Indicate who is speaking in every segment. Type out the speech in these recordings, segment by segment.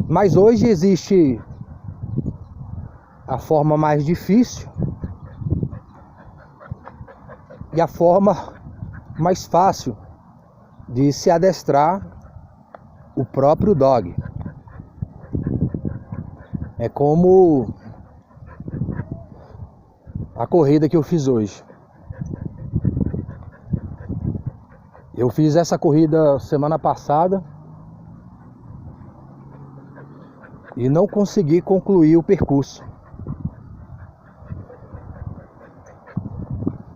Speaker 1: Mas hoje existe a forma mais difícil e a forma mais fácil de se adestrar o próprio dog. É como a corrida que eu fiz hoje. Eu fiz essa corrida semana passada e não consegui concluir o percurso.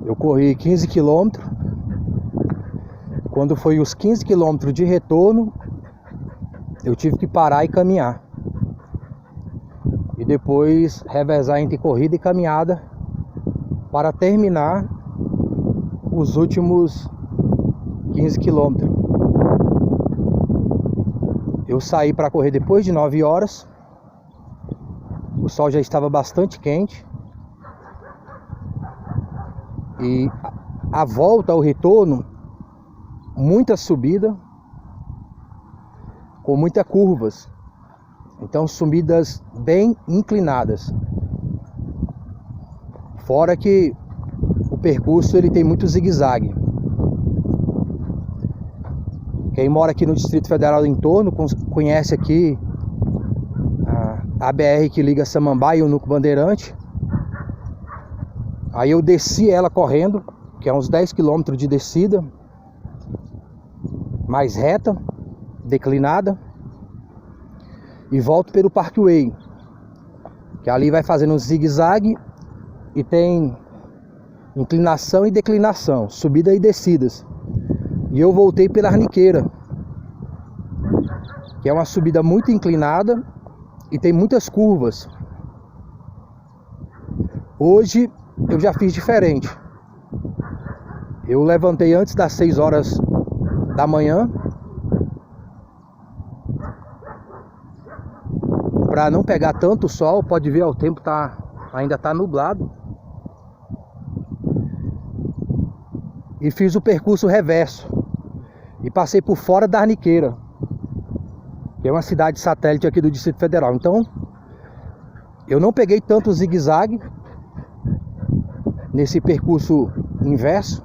Speaker 1: Eu corri 15 quilômetros. Quando foi os 15 quilômetros de retorno, eu tive que parar e caminhar. E depois revezar entre corrida e caminhada para terminar os últimos 15 quilômetros. Eu saí para correr depois de 9 horas. O sol já estava bastante quente. E a volta, ao retorno, muita subida, com muitas curvas. Então subidas bem inclinadas. Fora que o percurso ele tem muito zigue-zague. Quem mora aqui no Distrito Federal do entorno conhece aqui a BR que liga Samambaia e o Núcleo Bandeirante. Aí eu desci ela correndo, que é uns 10 quilômetros de descida, mais reta, declinada, e volto pelo Parkway, que ali vai fazendo um zigue-zague e tem inclinação e declinação, subida e descidas. E eu voltei pela Arniqueira, que é uma subida muito inclinada e tem muitas curvas. Hoje eu já fiz diferente. Eu levantei antes das 6 horas da manhã para não pegar tanto sol. Pode ver, o tempo ainda tá nublado. E fiz o percurso reverso e passei por fora da Arniqueira, que é uma cidade satélite aqui do Distrito Federal. Então eu não peguei tanto zigue-zague nesse percurso inverso.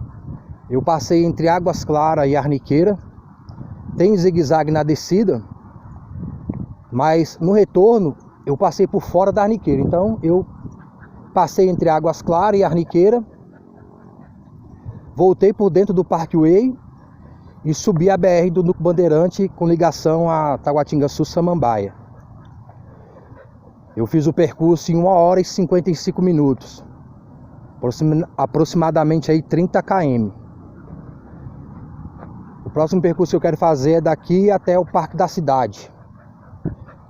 Speaker 1: Eu passei entre Águas Claras e Arniqueira. Tem zigue-zague na descida, mas no retorno eu passei por fora da Arniqueira. Então eu passei entre Águas Claras e Arniqueira, voltei por dentro do Parkway e subi a BR do Núcleo Bandeirante com ligação a Taguatinga-Sul, Samambaia. Eu fiz o percurso em 1 hora e 55 minutos, aproximadamente aí 30 km. O próximo percurso que eu quero fazer é daqui até o Parque da Cidade,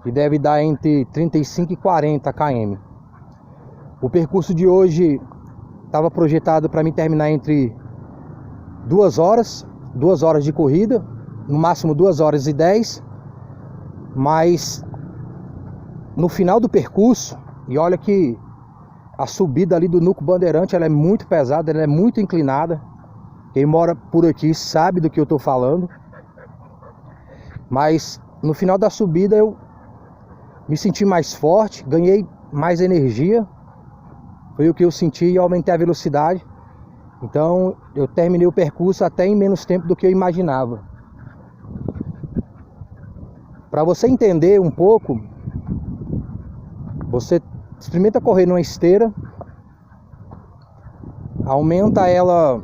Speaker 1: que deve dar entre 35 e 40 km. O percurso de hoje estava projetado para mim terminar entre 2 horas de corrida, no máximo 2 horas e 10, mas no final do percurso, e olha que a subida ali do Núcleo Bandeirante ela é muito pesada, ela é muito inclinada. Quem mora por aqui sabe do que eu estou falando. Mas no final da subida eu me senti mais forte, ganhei mais energia. Foi o que eu senti e aumentei a velocidade. Então eu terminei o percurso até em menos tempo do que eu imaginava. Para você entender um pouco, você experimenta correr numa esteira, aumenta ela,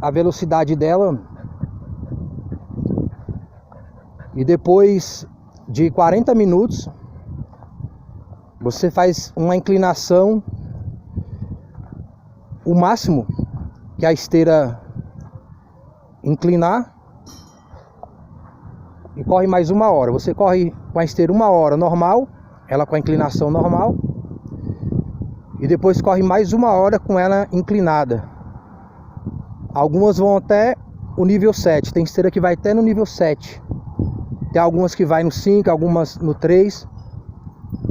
Speaker 1: a velocidade dela, e depois de 40 minutos você faz uma inclinação, o máximo que a esteira inclinar, e corre mais 1 hora. Você corre com a esteira 1 hora normal, ela com a inclinação normal, e depois corre mais 1 hora com ela inclinada. Algumas vão até o nível 7, tem esteira que vai até no nível 7, tem algumas que vai no 5, algumas no 3.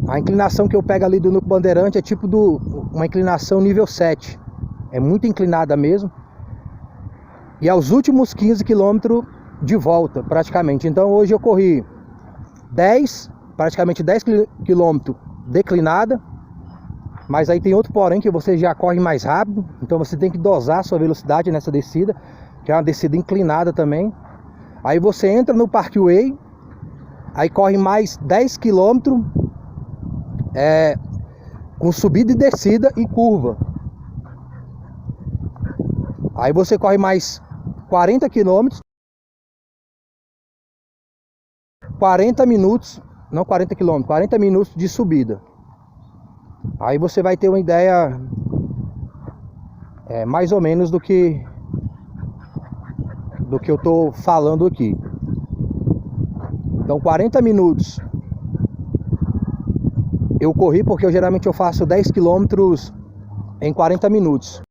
Speaker 1: A inclinação que eu pego ali do Núcleo Bandeirante é tipo uma inclinação nível 7, é muito inclinada mesmo. E aos últimos 15 quilômetros de volta praticamente. Então hoje eu corri praticamente 10 km declinada, mas aí tem outro porém, que você já corre mais rápido, então você tem que dosar a sua velocidade nessa descida, que é uma descida inclinada também. Aí você entra no Parkway, aí corre mais 10 km com subida e descida e curva. Aí você corre mais 40 km, 40 minutos, não 40 km, 40 minutos de subida. Aí você vai ter uma ideia mais ou menos do que eu tô falando aqui. Então 40 minutos eu corri, porque geralmente eu faço 10 km em 40 minutos.